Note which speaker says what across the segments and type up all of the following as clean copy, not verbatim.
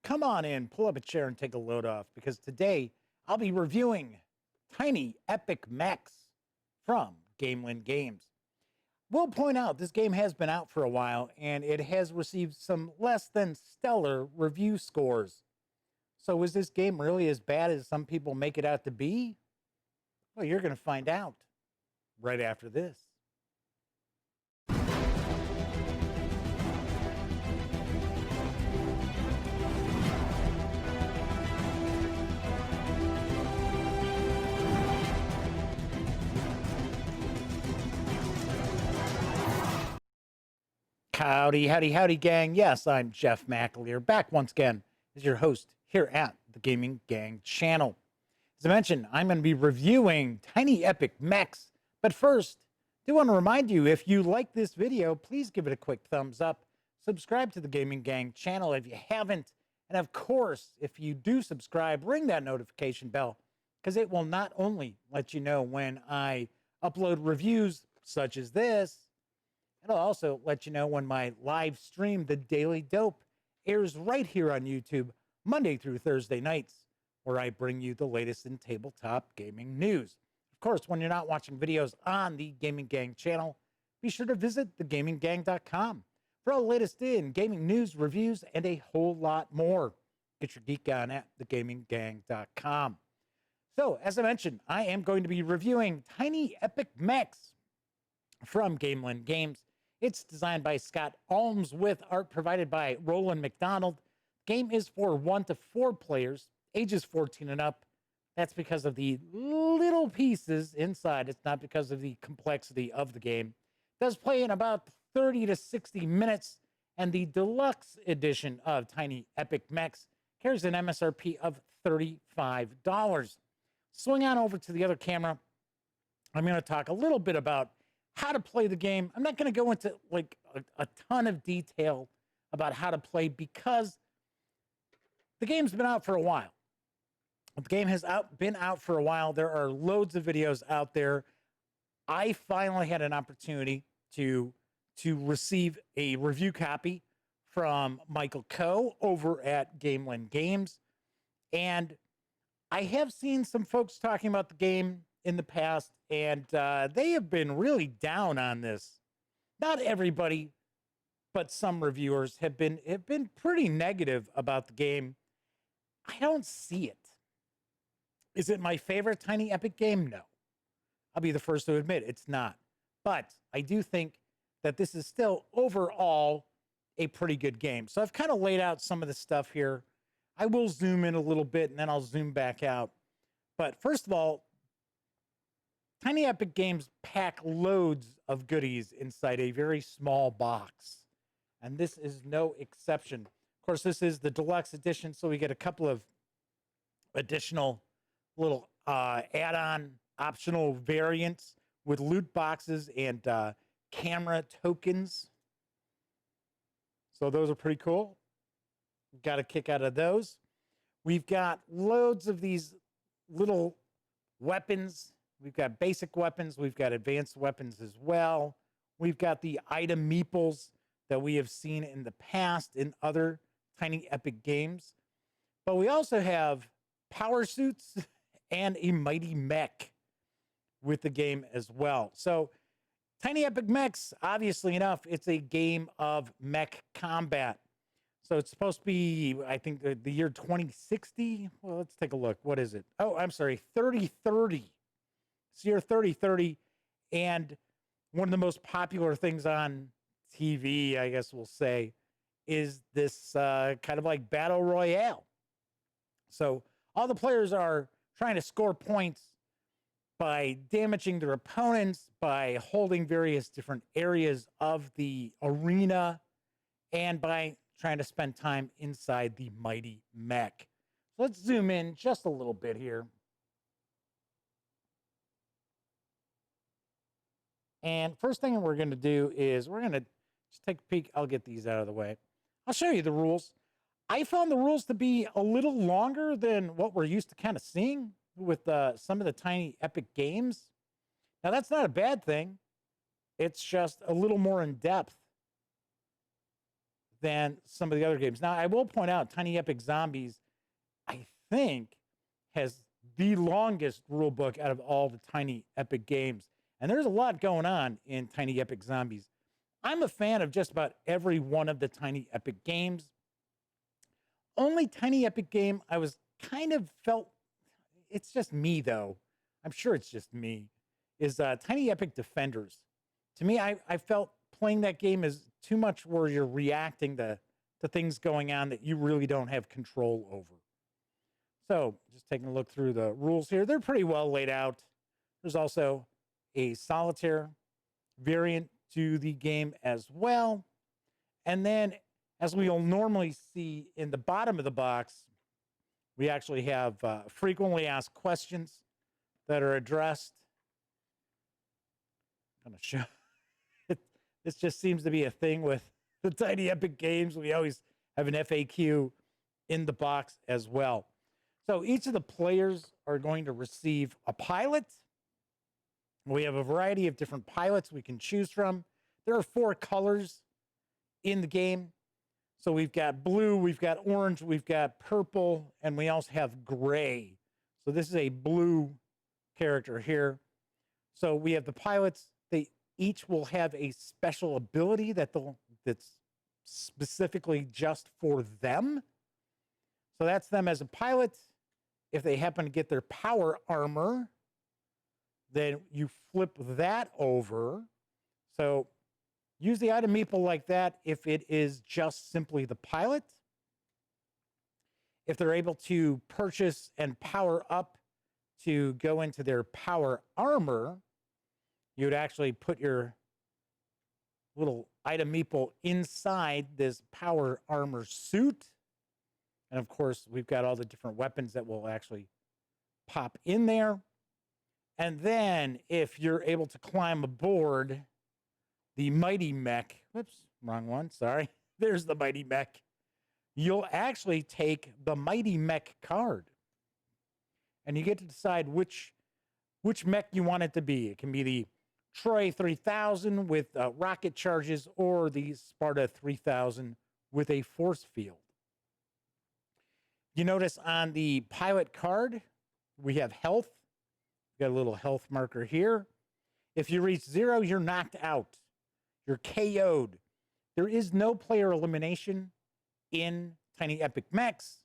Speaker 1: come on in, pull up a chair and take a load off, because today I'll be reviewing Tiny Epic Mechs from Gamelyn Games. We'll point out this game has been out for a while and it has received some less than stellar review scores. So is this game really as bad as some people make it out to be? Well, you're going to find out right after this. Howdy, howdy, howdy, gang. Yes, I'm Jeff McAleer, back once again as your host here at the Gaming Gang channel. As I mentioned, I'm going to be reviewing Tiny Epic Mechs. But first, I do want to remind you, if you like this video, please give it a quick thumbs up. Subscribe to the Gaming Gang channel if you haven't. And of course, if you do subscribe, ring that notification bell, because it will not only let you know when I upload reviews such as this, it'll also let you know when my live stream, The Daily Dope, airs right here on YouTube, Monday through Thursday nights, where I bring you the latest in tabletop gaming news. Of course, when you're not watching videos on the Gaming Gang channel, be sure to visit thegaminggang.com for all the latest in gaming news, reviews, and a whole lot more. Get your geek on at thegaminggang.com. So, as I mentioned, I am going to be reviewing Tiny Epic Mechs from Gamelyn Games. It's designed by Scott Almes with art provided by Roland McDonald. Game is for 1 to 4 players, ages 14 and up. That's because of the little pieces inside. It's not because of the complexity of the game. It does play in about 30 to 60 minutes, and the deluxe edition of Tiny Epic Mechs carries an MSRP of $35. Swing on over to the other camera. I'm going to talk a little bit about how to play the game. I'm not going to go into like a ton of detail about how to play, because the game's been out for a while. The game has been out for a while. There are loads of videos out there. I finally had an opportunity to receive a review copy from Michael Coe over at Gamelyn Games. And I have seen some folks talking about the game in the past, and they have been really down on this. Not everybody, but some reviewers have been pretty negative about the game. I don't see it. Is it my favorite Tiny Epic game? No. I'll be the first to admit it's not. But I do think that this is still overall a pretty good game. So I've kind of laid out some of the stuff here. I will zoom in a little bit and then I'll zoom back out. But first of all, Tiny Epic Games pack loads of goodies inside a very small box. And this is no exception. Of course, this is the deluxe edition, so we get a couple of additional little add-on optional variants with loot boxes and camera tokens. So those are pretty cool. Got a kick out of those. We've got loads of these little weapons. We've got basic weapons. We've got advanced weapons as well. We've got the item meeples that we have seen in the past in other Tiny Epic games. But we also have power suits and a mighty mech with the game as well. So Tiny Epic Mechs, obviously enough, it's a game of mech combat. So it's supposed to be, I think, the year 2060. Well, let's take a look. What is it? Oh, I'm sorry, 3030. It's year 3030. And one of the most popular things on TV, I guess we'll say, is this kind of like battle royale. So all the players are trying to score points by damaging their opponents, by holding various different areas of the arena, and by trying to spend time inside the mighty mech. So let's zoom in just a little bit here. And first thing we're going to do is we're going to just take a peek. I'll get these out of the way. I'll show you the rules. I found the rules to be a little longer than what we're used to kind of seeing with some of the Tiny Epic games. Now, that's not a bad thing. It's just a little more in depth than some of the other games. Now, I will point out Tiny Epic Zombies, I think, has the longest rule book out of all the Tiny Epic games. And there's a lot going on in Tiny Epic Zombies. I'm a fan of just about every one of the Tiny Epic games. Only Tiny Epic game I was kind of felt, it's just me though, I'm sure it's just me, is Tiny Epic Defenders. To me, I felt playing that game is too much where you're reacting to things going on that you really don't have control over. So just taking a look through the rules here, they're pretty well laid out. There's also a solitaire variant to the game as well. And then, as we'll normally see in the bottom of the box, we actually have frequently asked questions that are addressed. I'm going to show. This just seems to be a thing with the Tiny Epic games. We always have an FAQ in the box as well. So each of the players are going to receive a pilot. We have a variety of different pilots we can choose from. There are 4 colors in the game. So we've got blue, we've got orange, we've got purple, and we also have gray. So this is a blue character here. So we have the pilots. They each will have a special ability that's specifically just for them. So that's them as a pilot. If they happen to get their power armor, then you flip that over. So use the item meeple like that if it is just simply the pilot. If they're able to purchase and power up to go into their power armor, you would actually put your little item meeple inside this power armor suit. And of course, we've got all the different weapons that will actually pop in there. And then if you're able to climb aboard the Mighty Mech, whoops, wrong one, sorry. There's the Mighty Mech. You'll actually take the Mighty Mech card. And you get to decide which mech you want it to be. It can be the Troy 3000 with rocket charges or the Sparta 3000 with a force field. You notice on the pilot card, we have health. We've got a little health marker here. If you reach 0, you're knocked out. You're KO'd. There is no player elimination in Tiny Epic Mechs.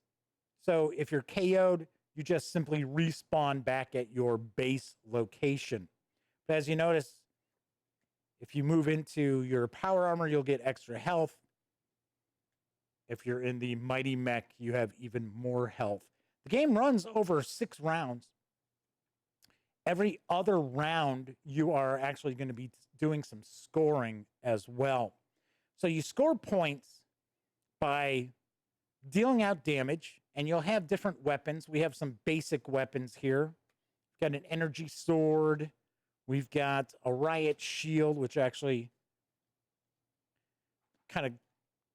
Speaker 1: So if you're KO'd, you just simply respawn back at your base location. But as you notice, if you move into your power armor, you'll get extra health. If you're in the Mighty Mech, you have even more health. The game runs over 6 rounds. Every other round, you are actually going to be doing some scoring as well. So you score points by dealing out damage, and you'll have different weapons. We have some basic weapons here. We've got an energy sword. We've got a riot shield, which actually kind of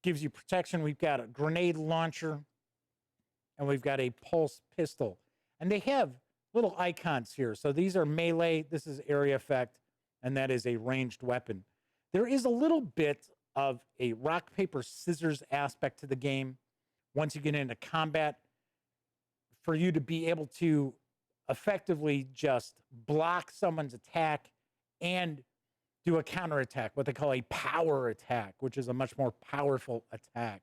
Speaker 1: gives you protection. We've got a grenade launcher, and we've got a pulse pistol. And they have little icons here. So these are melee. This is area effect, and that is a ranged weapon. There is a little bit of a rock, paper, scissors aspect to the game once you get into combat for you to be able to effectively just block someone's attack and do a counterattack, what they call a power attack, which is a much more powerful attack.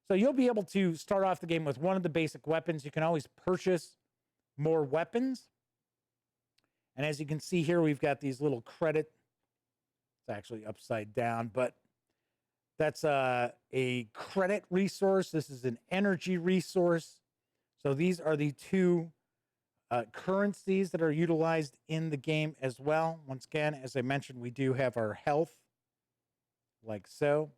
Speaker 1: So you'll be able to start off the game with one of the basic weapons. You can always purchase more weapons. And as you can see here, we've got these little credit. It's actually upside down, but that's a credit resource. This is an energy resource. So these are the 2 currencies that are utilized in the game as well. Once again, as I mentioned, we do have our health, like so.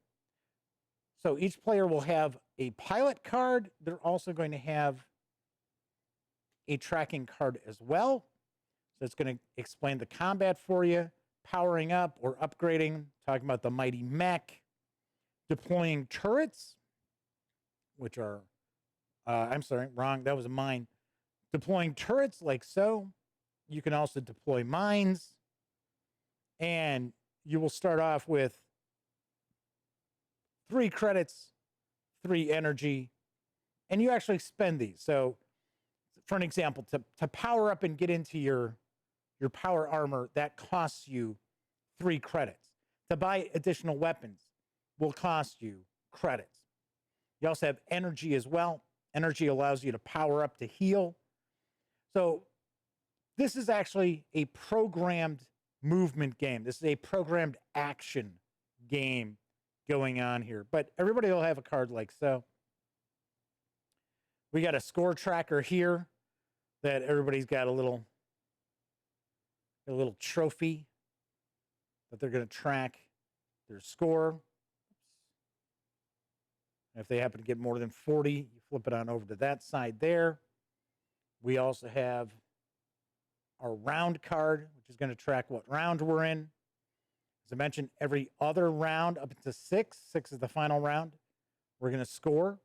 Speaker 1: So each player will have a pilot card. They're also going to have a tracking card as well. So it's going to explain the combat for you, powering up or upgrading, talking about the Mighty Mech, deploying turrets, which are, I'm sorry, wrong, that was mine. Deploying turrets like so. You can also deploy mines. And you will start off with 3 credits, 3 energy, and you actually spend these. So for an example, to power up and get into your power armor, that costs you 3 credits. To buy additional weapons will cost you credits. You also have energy as well. Energy allows you to power up to heal. So this is actually a programmed movement game. This is a programmed action game going on here. But everybody will have a card like so. We got a score tracker here that everybody's got a little trophy that they're going to track their score. And if they happen to get more than 40, you flip it on over to that side there. We also have our round card, which is going to track what round we're in. As I mentioned, every other round up to 6 is the final round, we're going to score.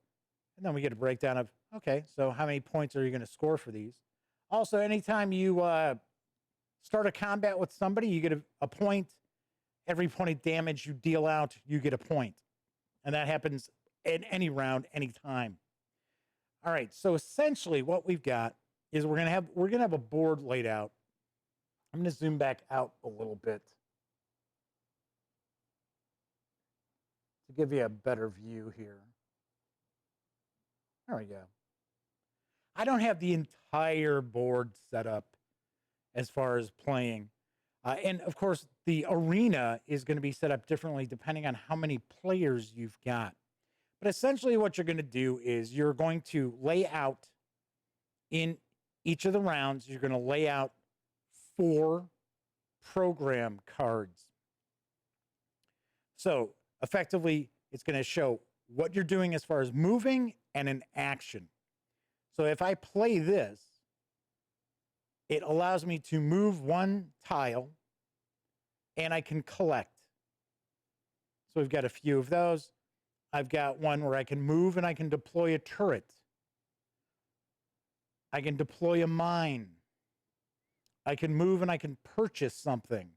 Speaker 1: And then we get a breakdown of, okay, so how many points are you going to score for these? Also, anytime you start a combat with somebody, you get a point. Every point of damage you deal out, you get a point. And that happens in any round, any time. All right, so essentially what we've got is we're gonna have a board laid out. I'm gonna zoom back out a little bit to give you a better view here. There we go. I don't have the entire board set up as far as playing. And of course, the arena is going to be set up differently depending on how many players you've got. But essentially what you're going to do is you're going to lay out in each of the rounds, you're going to lay out 4 program cards. So effectively, it's going to show what you're doing as far as moving and an action. So if I play this, it allows me to move 1 tile and I can collect. So we've got a few of those. I've got one where I can move and I can deploy a turret. I can deploy a mine. I can move and I can purchase something.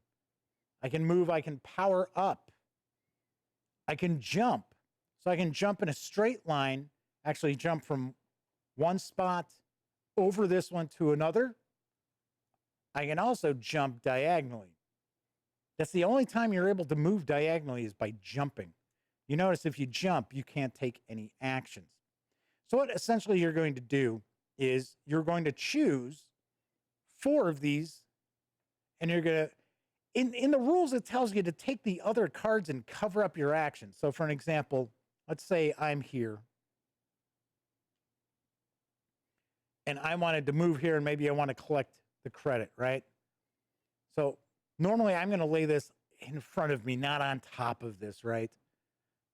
Speaker 1: I can move, I can power up. I can jump. So I can jump in a straight line, actually jump from one spot over this one to another. I can also jump diagonally. That's the only time you're able to move diagonally is by jumping. You notice if you jump, you can't take any actions. So what essentially you're going to do is you're going to choose 4 of these, and you're going to, in the rules, it tells you to take the other cards and cover up your actions. So for an example, let's say I'm here, and I wanted to move here, and maybe I want to collect the credit, right? So normally I'm going to lay this in front of me, not on top of this, right?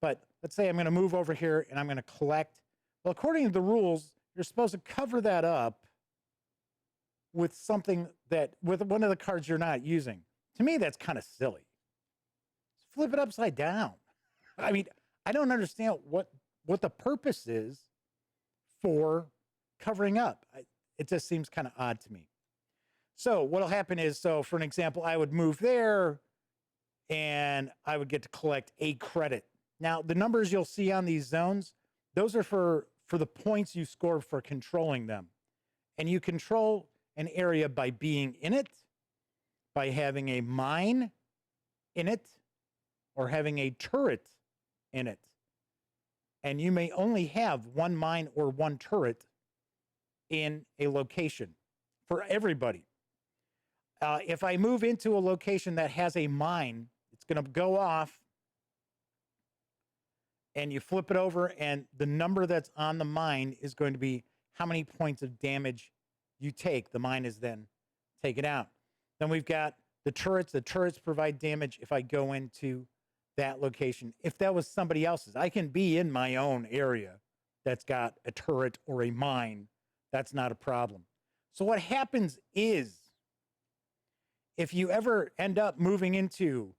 Speaker 1: But let's say I'm going to move over here and I'm going to collect. Well, according to the rules, you're supposed to cover that up with something with one of the cards you're not using. To me, that's kind of silly. Flip it upside down. I mean, I don't understand what the purpose is for covering up. It just seems kind of odd to me. So what'll happen is, so for an example, I would move there and I would get to collect a credit. Now, the numbers you'll see on these zones, those are for the points you score for controlling them. And you control an area by being in it, by having a mine in it, or having a turret in it. And you may only have 1 mine or 1 turret in a location for everybody. If I move into a location that has a mine, it's going to go off, and you flip it over, and the number that's on the mine is going to be how many points of damage you take. The mine is then taken out. Then we've got the turrets. The turrets provide damage if I go into that location. If that was somebody else's, I can be in my own area that's got a turret or a mine. That's not a problem. So what happens is, if you ever end up moving into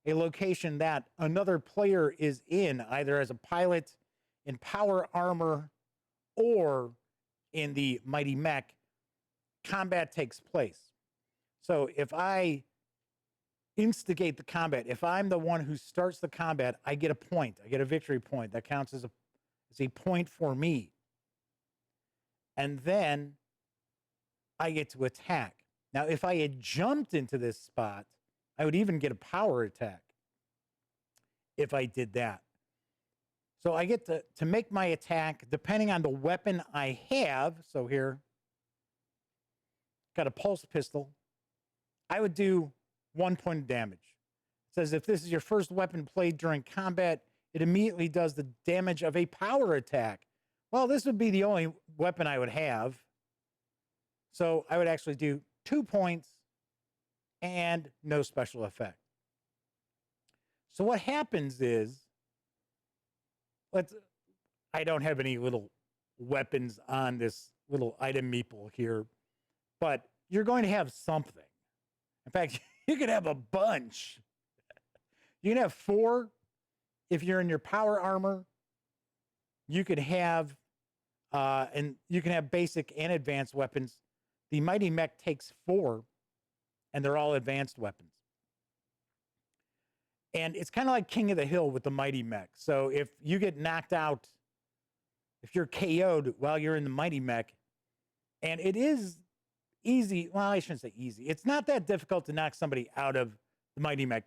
Speaker 1: a location that another player is in, either as a pilot, in power armor, or in the mighty mech, combat takes place. So if I instigate the combat. If I'm the one who starts the combat, I get a point. I get a victory point. That counts as a point for me. And then I get to attack. Now, if I had jumped into this spot, I would even get a power attack if I did that. So I get to make my attack depending on the weapon I have. So here, got a pulse pistol. I would do 1 point of damage. It says if this is your first weapon played during combat, it immediately does the damage of a power attack. Well, this would be the only weapon I would have. So I would actually do 2 points and no special effect. So what happens is, I don't have any little weapons on this little item meeple here, but you're going to have something. In fact, you could have a bunch. You can have 4 if you're in your power armor. You could have, and you can have basic and advanced weapons. The Mighty Mech takes 4, and they're all advanced weapons. And it's kind of like King of the Hill with the Mighty Mech. So if you get knocked out, if you're KO'd while you're in the Mighty Mech, and it is easy, well, I shouldn't say easy. It's not that difficult to knock somebody out of the Mighty Mech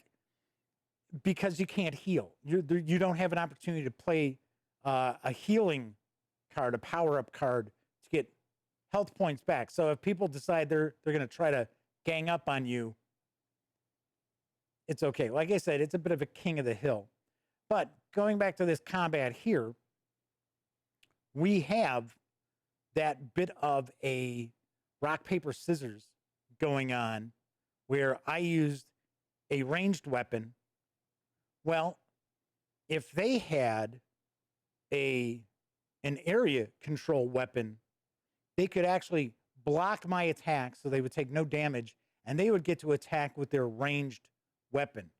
Speaker 1: because you can't heal. You don't have an opportunity to play a healing card, a power-up card to get health points back. So if people decide they're going to try to gang up on you, it's okay. Like I said, it's a bit of a King of the Hill. But going back to this combat here, we have that bit of a rock, paper, scissors going on where I used a ranged weapon. Well, if they had an area control weapon, they could actually block my attack so they would take no damage, and they would get to attack with their ranged weapon.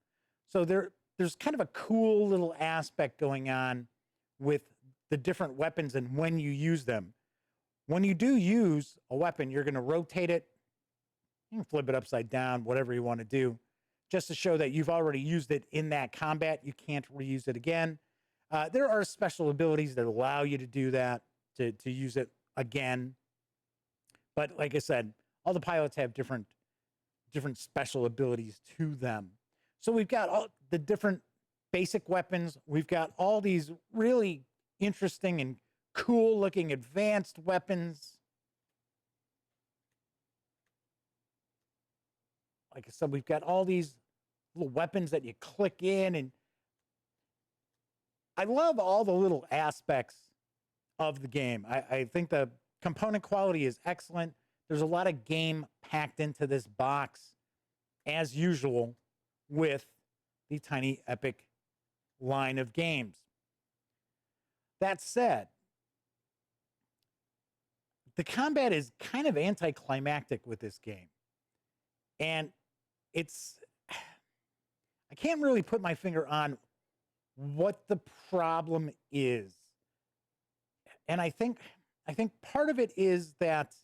Speaker 1: So there's kind of a cool little aspect going on with the different weapons and when you use them. When you do use a weapon, you're going to rotate it. You can flip it upside down, whatever you want to do, just to show that you've already used it in that combat. You can't reuse it again. There are special abilities that allow you to do that, to use it again. But like I said, all the pilots have different special abilities to them. So we've got all the different basic weapons. We've got all these really interesting and cool looking advanced weapons. Like I said, we've got all these little weapons that you click in, and I love all the little aspects of the game. I think the component quality is excellent. There's a lot of game packed into this box, as usual, with the Tiny Epic line of games. That said, the combat is kind of anticlimactic with this game. And I can't really put my finger on what the problem is. And I think part of it is that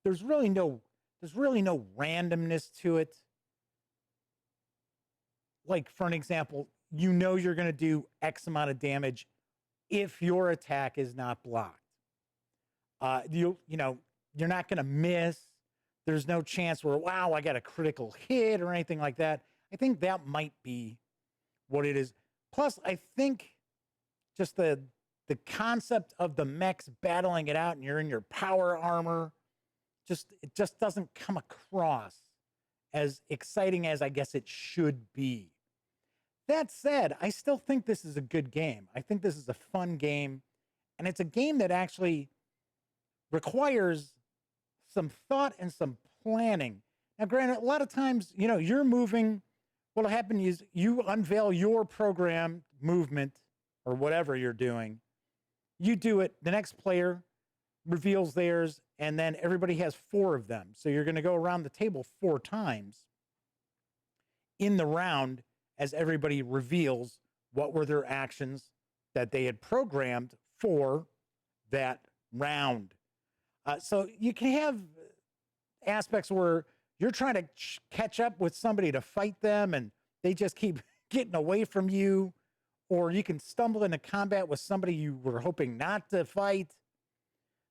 Speaker 1: there's really no randomness to it. Like, for an example, you know you're going to do X amount of damage if your attack is not blocked. You know, you're not going to miss. There's no chance where, wow, I got a critical hit or anything like that. I think that might be what it is. Plus, I think just the concept of the mechs battling it out and you're in your power armor, it just doesn't come across as exciting as I guess it should be. That said, I still think this is a good game. I think this is a fun game, and it's a game that actually requires some thought and some planning. Now, granted, a lot of times, you know, you're moving. What'll happen is you unveil your program movement or whatever you're doing. You do it. The next player reveals theirs, and then everybody has 4 of them. So you're going to go around the table 4 times in the round as everybody reveals what were their actions that they had programmed for that round. So you can have aspects where you're trying to catch up with somebody to fight them and they just keep getting away from you, or you can stumble into combat with somebody you were hoping not to fight.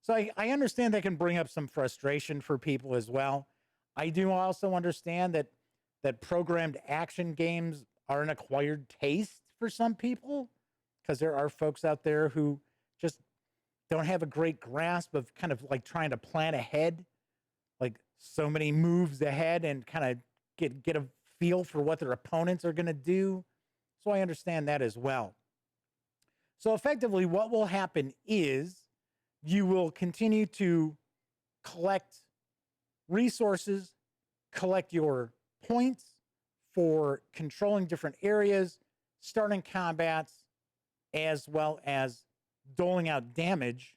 Speaker 1: So I understand that can bring up some frustration for people as well. I do also understand that programmed action games are an acquired taste for some people, because there are folks out there who just don't have a great grasp of kind of like trying to plan ahead, like so many moves ahead, and kind of get a feel for what their opponents are going to do. So I understand that as well. So effectively, what will happen is you will continue to collect resources, collect your points for controlling different areas, starting combats, as well as doling out damage.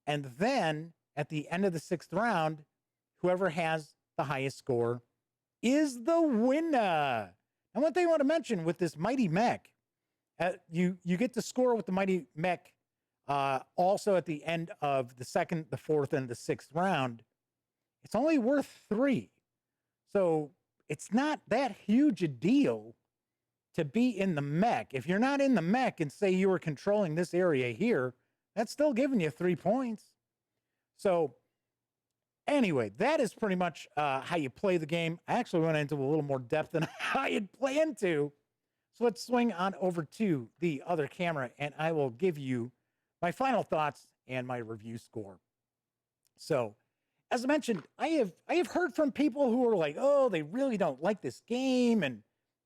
Speaker 1: And then at the end of the 6th round, whoever has the highest score is the winner. And one thing I want to mention with this Mighty Mech, you get to score with the Mighty Mech also at the end of the 2nd, the 4th, and the 6th round. It's only worth 3. So it's not that huge a deal to be in the mech. If you're not in the mech and say you were controlling this area here, that's still giving you 3 points. So anyway, that is pretty much how you play the game. I actually went into a little more depth than I had planned to. So let's swing on over to the other camera, and I will give you my final thoughts and my review score. So, as I mentioned, I have heard from people who are like, oh, they really don't like this game,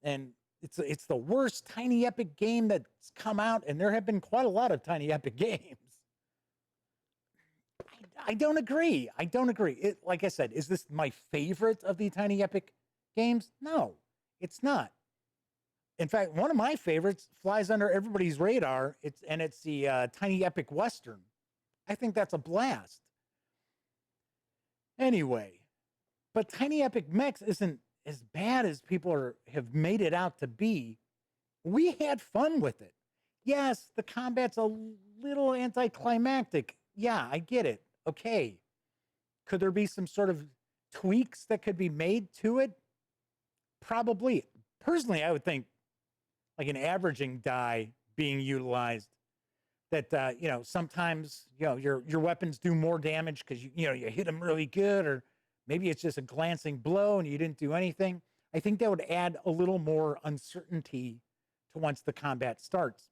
Speaker 1: and it's the worst Tiny Epic game that's come out, and there have been quite a lot of Tiny Epic games. I don't agree. I don't agree. Like I said, is this my favorite of the Tiny Epic games? No, it's not. In fact, one of my favorites flies under everybody's radar. It's the Tiny Epic Western. I think that's a blast. Anyway, but Tiny Epic Mechs isn't as bad as people have made it out to be. We had fun with it. Yes, the combat's a little anticlimactic. Yeah, I get it. Okay. Could there be some sort of tweaks that could be made to it? Probably. Personally, I would think like an averaging die being utilized, that sometimes your weapons do more damage because you hit them really good, or maybe it's just a glancing blow and you didn't do anything. I think that would add a little more uncertainty to once the combat starts.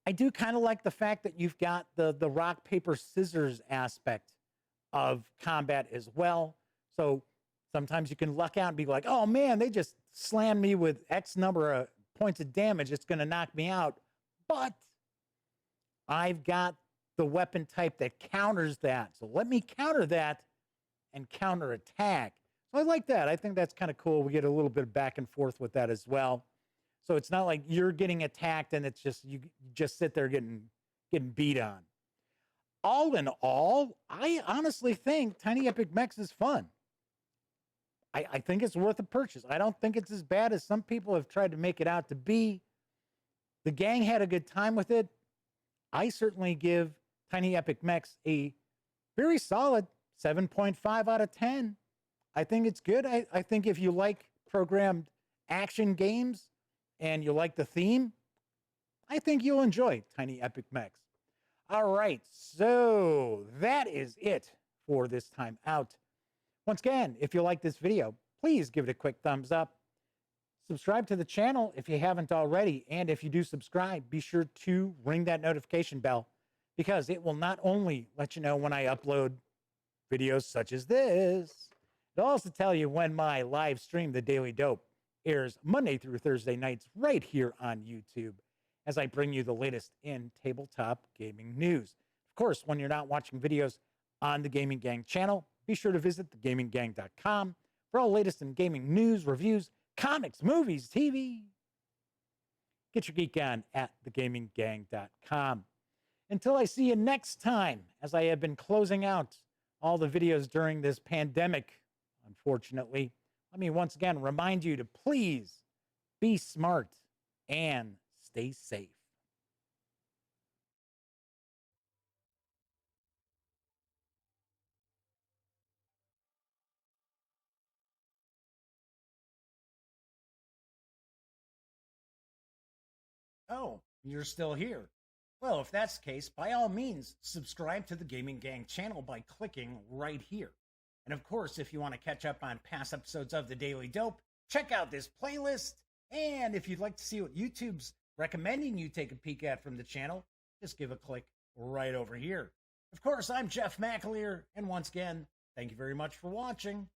Speaker 1: I do kind of like the fact that you've got the rock paper scissors aspect of combat as well. So sometimes you can luck out and be like, oh man, they just slammed me with X number of points of damage. It's going to knock me out. But I've got the weapon type that counters that. So let me counter that and counter attack. So I like that. I think that's kind of cool. We get a little bit of back and forth with that as well. So it's not like you're getting attacked and it's just you just sit there getting beat on. All in all, I honestly think Tiny Epic Mechs is fun. I think it's worth a purchase. I don't think it's as bad as some people have tried to make it out to be. The gang had a good time with it. I certainly give Tiny Epic Mechs a very solid 7.5 out of 10. I think it's good. I think if you like programmed action games and you like the theme, I think you'll enjoy Tiny Epic Mechs. All right, so that is it for this time out. Once again, if you like this video, please give it a quick thumbs up. Subscribe to the channel if you haven't already. And if you do subscribe, be sure to ring that notification bell, because it will not only let you know when I upload videos such as this, it'll also tell you when my live stream, The Daily Dope, airs Monday through Thursday nights right here on YouTube, as I bring you the latest in tabletop gaming news. Of course, when you're not watching videos on the Gaming Gang channel, be sure to visit thegaminggang.com for all the latest in gaming news, reviews, comics, movies, TV. Get your geek on at thegaminggang.com. Until I see you next time, as I have been closing out all the videos during this pandemic, unfortunately, let me once again remind you to please be smart and stay safe. Oh, you're still here. Well, if that's the case, by all means, subscribe to the Gaming Gang channel by clicking right here. And of course, if you want to catch up on past episodes of The Daily Dope, check out this playlist. And if you'd like to see what YouTube's recommending you take a peek at from the channel, just give a click right over here. Of course, I'm Jeff McAleer, and once again, thank you very much for watching.